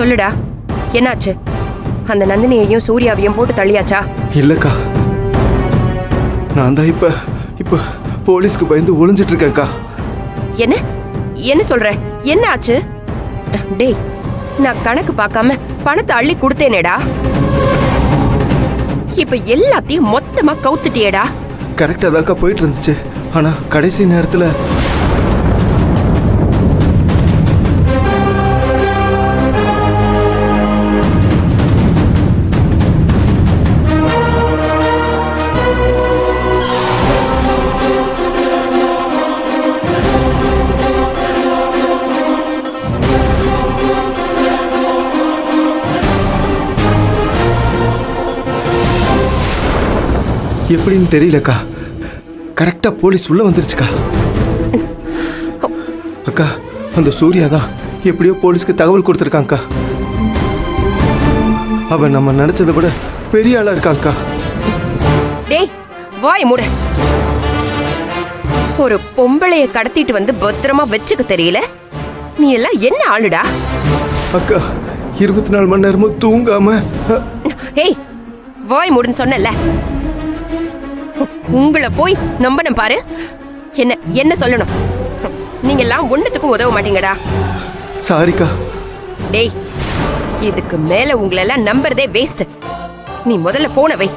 சொல்லுடா, என்னாச்சு? அந்த நந்தினியையும் சூர்யாவையும் போட்டு தள்ளியாச்சா? இல்லக்கா, நான் தான் இப்ப போலீஸ்க்கு பயந்து ஒளிஞ்சிட்டு இருக்கேன்க்கா. என்ன என்ன சொல்ற? என்ன ஆச்சு? டேய், நான் கணக்கு பார்க்காம பணத்தை அள்ளி கொடுத்தேனேடா. இப்ப எல்லாத்தையும் மொத்தமா கவுத்துட்டியேடா. கரெக்டா தான்க்கா போயிட்டு இருந்துச்சு. ஆனா கடைசி நேரத்துல எப்படின்னு தெரியலக்கா, கரெக்டா போலீஸ் உள்ள வந்துருச்சுக்கா. அக்கா, அந்த சூர்யா தான் எப்படியோ போலீஸ்க்கு தகவல் கொடுத்துருக்காங்கக்கா. அவன் நம்ம நினைச்சதை விட பெரிய ஆளா இருக்காங்கக்கா. டேய், வாய் மூடு. ஒரு பொம்பளைய கடத்திட்டு வந்து பத்திரமா வச்சுக்க தெரியல. நீ எல்லாம் என்ன ஆளுடா? அக்கா, 24 மணி நேரமும் தூங்காம. ஏய், வாய் மூடுன்னு சொன்னல. உங்களை போய் நம்பணும் பாரு. என்ன என்ன சொல்லணும்? நீங்க எல்லாம் ஒண்ணுத்துக்கும் உதவ மாட்டீங்கடா. சாரிக்கா. டேய், இதுக்கு மேல உங்களை எல்லாம் நம்புறதே வேஸ்ட். நீ முதல்ல போனை வை.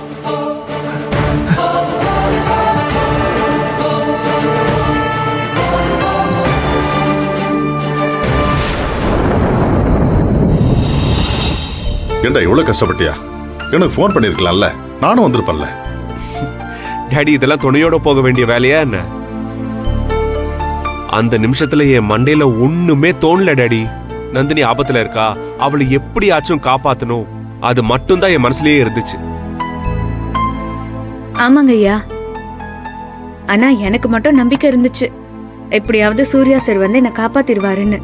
ஏண்டா இவ்வளவு கஷ்டப்பட்டியா? எனக்கு ஃபோன் பண்ணிருக்கலாம்ல, நானும் வந்திருப்பேன்ல. டாடி, இதெல்லாம் துணையோட போக வேண்டிய வேலையா என்ன? அந்த நிமிஷத்துல என் மண்டையில ஒண்ணுமே தோணல டாடி. நந்தினி ஆபத்துல இருக்கா, அவளை எப்படியாச்சும் காப்பாத்தணும், அது மட்டும்தான் என் மனசுலயே இருந்துச்சு. ஆமாங்க ஐயா, ஆனா எனக்கு மட்டும் நம்பிக்கை இருந்துச்சு, எப்படியாவது சூர்யா சார் வந்து என்ன காப்பாத்திடுவாருன்னு.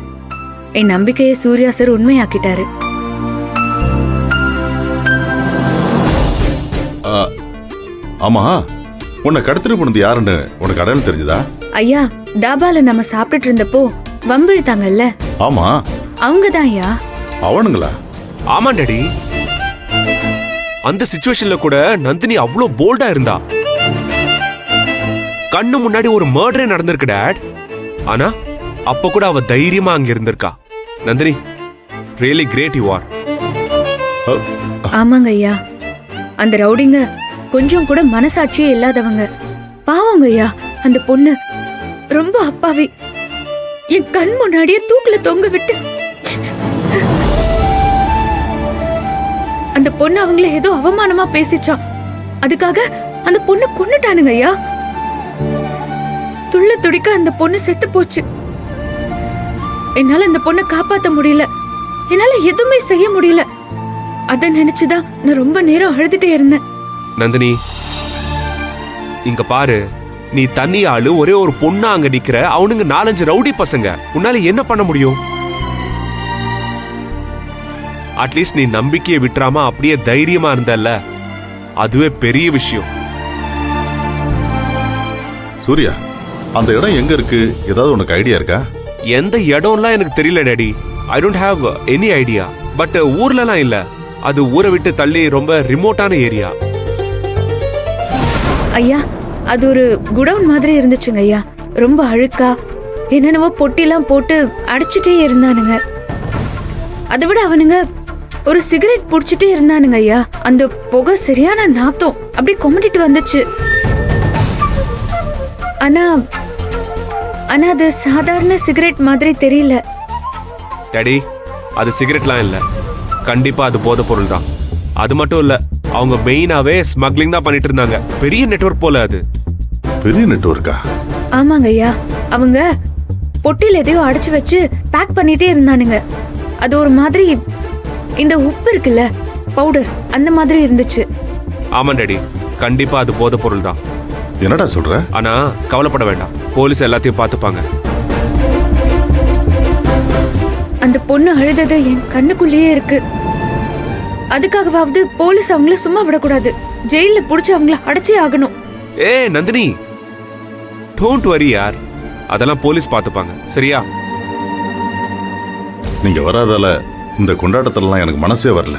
என் நம்பிக்கையை சூர்யா சார் உண்மையாக்கிட்டாரு. ஆமா, உன்னை கடத்திட்டு போனது யாருன்னு உனக்கு அடையாளம் தெரிஞ்சதா? ஐயா, தாபால நம்ம சாப்பிட்டுட்டு இருந்தப்போ வம்பிழுத்தாங்கல்ல, ஆமா, அவங்கதான் ஐயா. அவனுங்களா? ஆமா டாடி, அந்த சிச்சுவேஷன்ல கூட நந்தினி அவ்வளவு போல்டா இருந்தா. கண்ணு முன்னாடி ஒரு மர்டரே நடந்திருக்கு டாட், ஆனா அப்ப கூட அவ தைரியமா அங்க இருந்திருக்கா. Nandini, really great you are. ஆமாங்க ஐயா, அந்த ரவுடிங்க கொஞ்சம் கூட மனசாட்சியே இல்லாதவங்க. பாவங்க ஐயா, அந்த பொண்ணு ரொம்ப அப்பாவி. என் கண் முன்னாடியே தூக்குல தொங்க விட்டு அந்த பொண்ணு அவங்கள ஏதோ அவமானமா பேசிச்சான். அதுக்காக அந்த பொண்ணு கொன்னுட்டானுங்க ஐயா. துள்ள துடிக்க அந்த பொண்ணு செத்து போச்சு. என்னால அந்த பொண்ணை காப்பாத்த முடியல, என்னால எதுவுமே செய்ய முடியல. அத நினைச்சுதான் நான் ரொம்ப நேரம் அழுதுட்டே இருந்தேன். நந்தினி, இங்க பாரு, நீ தனி ஆளு, ஒரே ஒரு பொண்ணா அங்க நிக்கிற, அவனுங்க 4-5 ரவுடி பசங்க. உன்னால என்ன பண்ண முடியும்? அட்லீஸ்ட் நீ நம்பிக்கையை விட்டுறாம அப்படியே தைரியமா இருந்தல்ல, அதுவே பெரிய விஷயம். சூர்யா, அந்த இடம் எங்க இருக்கு? ஏதாவது உனக்கு ஐடியா இருக்கா? எந்த இடம்லாம் எனக்கு தெரியல daddy. I don't have any idea. But ஊர்லலாம் இல்ல, அது ஊரை விட்டு தள்ளி ரொம்ப ரிமோட்டான ஏரியா. ஐயா, அது ஒரு குடவுன் மாதிரி இருந்துச்சுங்க ஐயா. ரொம்ப அழுக்கா என்னென்னவோ பொட்டிலாம் போட்டு அடிச்சுட்டே இருந்தானுங்க. அதை விட அவனுங்க ஒரு சிகரெட் புடிச்சிட்டே இருந்தானுங்க ஐயா. அந்த புகை சரியான நாத்தம் அப்படி கொமட்டிட்டு வந்துச்சு. ஆனா அது சாதாரண சிகரெட் மாதிரி தெரியல டாடி. அது சிகரெட்லாம் இல்ல, கண்டிப்பா அது போதைப் பொருள் தான். அது மட்டும் இல்ல, அவங்க மெயினாவே ஸ்மக்லிங் தான் பண்ணிட்டு இருந்தாங்க. பெரிய நெட்வொர்க் போல அது. பெரிய நெட்வொர்க்கா? ஆமாங்க ஐயா, அவங்க பொட்டில எதையோ அடைச்சு வச்சு பேக் பண்ணிட்டே இருந்தானுங்க. அது ஒரு மாதிரி இந்த உப்பு இருக்குல்ல, பவுடர், அந்த மாதிரி இருந்துச்சு. ஆமா டாடி, கண்டிப்பா அது போதைப் பொருள் தான். என்னடா சொல்ற? ஆனா கவலைப்பட வேண்டாம், போலீஸ் எல்லாத்தையும் பார்த்துப்பாங்க. அந்த பொண்ணு அழுதது என் கண்ணுக்குள்ளேயே இருக்கு. அதுக்காகவாவது போலீஸ் அவங்கள சும்மா விடக்கூடாது, ஜெயில புடிச்சு அவங்கள அடைச்சே ஆகணும். ஏ நந்தினி, டோன்ட் வரி யார், அதெல்லாம் போலீஸ் பார்த்துப்பாங்க, சரியா? நீங்க வராதால இந்த கொண்டாட்டத்திலலாம் எனக்கு மனசே வரல.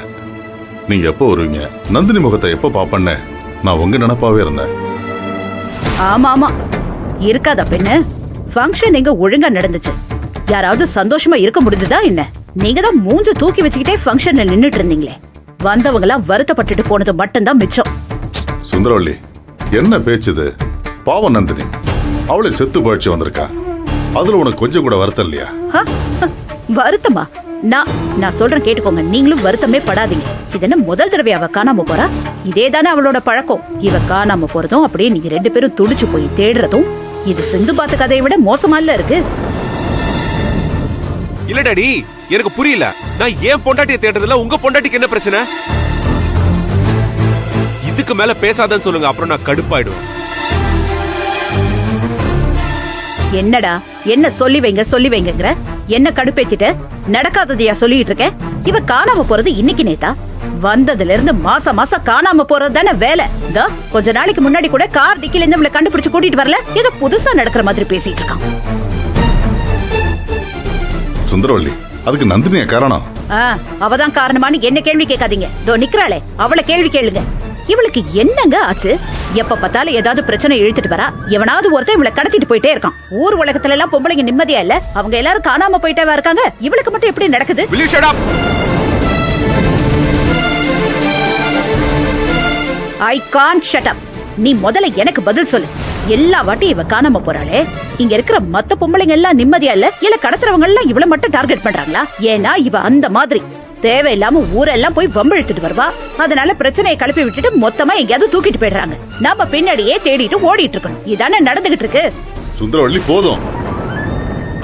நீங்க எப்போ வருவீங்க, நந்தினி முகத்தை எப்போ பாப்பேன்னு நான் உங்க நினைப்பாவே இருந்தேன். ஆமா ஆமா, இருக்காதா பெண்ணு? ஃபங்க்ஷன் எங்க ஒழுங்கா நடந்துச்சு? யாராவது சந்தோஷமா இருக்க முடிஞ்சதா என்ன? நீங்க தான் மூஞ்ச தூக்கி வச்சுக்கிட்டே ஃபங்க்ஷன்ல நின்னுட்டு இருந்தீங்களே. வந்தவங்க எல்லாம் வருத்தப்பட்டுட்டு போனது மட்டும்தான் மிச்சம். சுந்தரவள்ளி, என்ன பேச்சுது? பாவம் நந்தினி, அவளை செத்து பழிச்சு வந்திருக்கா. அதுல உனக்கு கொஞ்சம் கூட வருத்தம் இல்லையா? ஹ, ஹ, வருத்தமா? நான் சொல்றேன் கேட்டுக்கோங்க, நீங்களும் வருத்தமே படாதீங்க. இது என்ன முதல் தடவை அவ காணாம போறா? இதே தானே அவளோட பழக்கம். இவ காணாம போறதும் அப்படியே நீங்க 2 பேரும் துடிச்சு போய் தேடுறதும் இது சிந்து பாத்து கதையை விட மோசமா இல்ல இருக்கு. இல்ல டாடி, எனக்கு புரியல. நான் ஏன் பொண்டாட்டியை தேடுறதுல உங்க பொண்டாட்டிக்கு என்ன பிரச்சனை? இதுக்கு மேல பேசாதன்னு சொல்லுங்க, அப்புறம் நான் கடுப்பாயிடுவேன். என்னடா என்ன சொல்லி வைங்கங்கிற? என்ன கடுப்பேத்திட்ட? நடக்காததையா சொல்லிட்டு இருக்க? இவ காணாம போறது இன்னைக்கு நேத்தா? வந்ததுல இருந்து மாசம் காணாம போறது தானே வேலை. கொஞ்ச நாளைக்கு முன்னாடி கூட கார் டிக்கில இருந்து இவளை கண்டுபிடிச்சு கூட்டிட்டு வரல. ஏதோ புதுசா நடக்கிற மாதிரி பேசிட்டு இருக்கான். சுந்தரவள்ளி, அதுக்கு நந்தினிய காரணம். அவதான் காரணமானு என்ன கேள்வி கேட்காதீங்க. நிக்கிறாளே, அவளை கேள்வி கேளுங்க. இவளுக்கு என்னங்க ஆச்சு? எப்ப பார்த்தாலும் ஏதாவது பிரச்சனை இழுத்துட்டு வரா. எவனாவது ஒருத்தன் இவளை கடத்திட்டு போயிட்டே இருக்கான். ஊர் உலகத்துல எல்லாம் பொம்பளைங்க நிம்மதியா இல்ல, அவங்க எல்லாரும் காணாம போயிட்டே இருக்காங்க. இவளுக்கு மட்டும் எப்படி நடக்குது? I can't shut up. நீ முதல்ல எனக்கு பதில் சொல்லு. எல்லா வாட்டி இவ காணாம போறாளே, இங்க இருக்கிற மத்த பொம்பளைங்க எல்லாம் நிம்மதியா இல்ல கடத்துறவங்க எல்லாம் இவளை மட்டும் டார்கெட் பண்றாங்களா? ஏன்னா இவ அந்த மாதிரி தேவையில்லாம ஊரெல்லாம் போய் வம்பிழுத்துட்டு வருவா. அதனால பிரச்சனையை கிளப்பி விட்டுட்டு மொத்தமா எங்கேயாவது தூக்கிட்டு போயிடுறாங்க. நாம பின்னாடியே தேடிட்டு ஓடிட்டு இருக்கணும். இதானே நடந்துகிட்டு இருக்கு. சுந்தரவள்ளி, போதும்.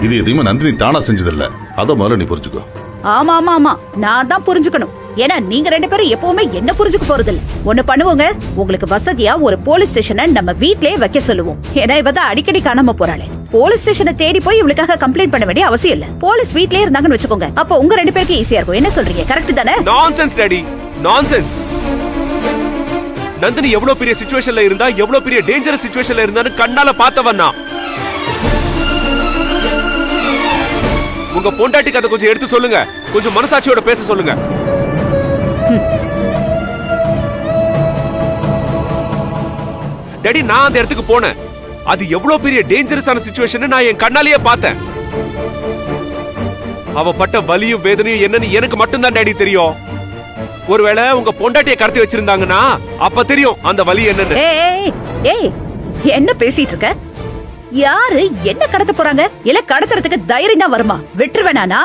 இது எதையுமே நந்தினி தானா செஞ்சதில்ல. அத முதல்ல நீ புரிஞ்சுக்கோ. ஆமா ஆமா ஆமா, நான் தான் புரிஞ்சுக்கணும். ஏன்னா நீங்க 2 பேரும் எப்பவுமே என்ன புரிஞ்சுக்க போறது இல்ல. ஒண்ணு பண்ணுவோங்க, உங்களுக்கு வசதியா ஒரு போலீஸ் ஸ்டேஷனை நம்ம வீட்லயே வைக்க சொல்லுவோம். ஏன்னா இவதான் அடிக்கடி காணாம போறாளே. போலீஸ் ஸ்டேஷனை தேடி போய் இவளுக்காக கம்ப்ளைண்ட் பண்ண வேண்டிய அவசியம் இல்ல. போலீஸ் வீட்லயே இருந்தாங்கன்னு வச்சுக்கோங்க. அப்ப உங்க 2 பேருக்கு ஈஸியா இருக்கும். என்ன சொல்றீங்க? கரெக்ட் தானே? Nonsense daddy, nonsense. நந்தினி எவ்வளவு பெரிய சிச்சுவேஷன்ல இருந்தா, எவ்வளவு பெரிய டேஞ்சரஸ் சிச்சுவேஷன்ல இருந்தான்னு கண்ணால பார்த்தவன் நான். உங்க பொண்டாட்டிக்கு அதை கொஞ்சம் எடுத்து சொல்லுங்க. கொஞ்சம் மனசாட்சியோட பேச சொல்லுங்க. டாடி, நான் அந்த இடத்துக்கு போனேன். அது எவ்வளவு பெரிய டேஞ்சரஸான சிச்சுவேஷன் நான் என் கண்ணாலேயே பார்த்தேன். அவ பட்ட வலியும் வேதனையும் என்னன்னு எனக்கு மட்டும்தான் டாடி தெரியும். ஒருவேளை உங்க பொண்டாட்டியை கடத்தி வச்சிருந்தாங்கன்னா அப்ப தெரியும் அந்த வலி என்னன்னு. ஏய், என்ன பேசிட்டு இருக்க? யாரு என்ன கடத்த போறாங்க? இல்ல கடத்துறதுக்கு தைரியம் தான் வருமா? விட்டுருவேனா?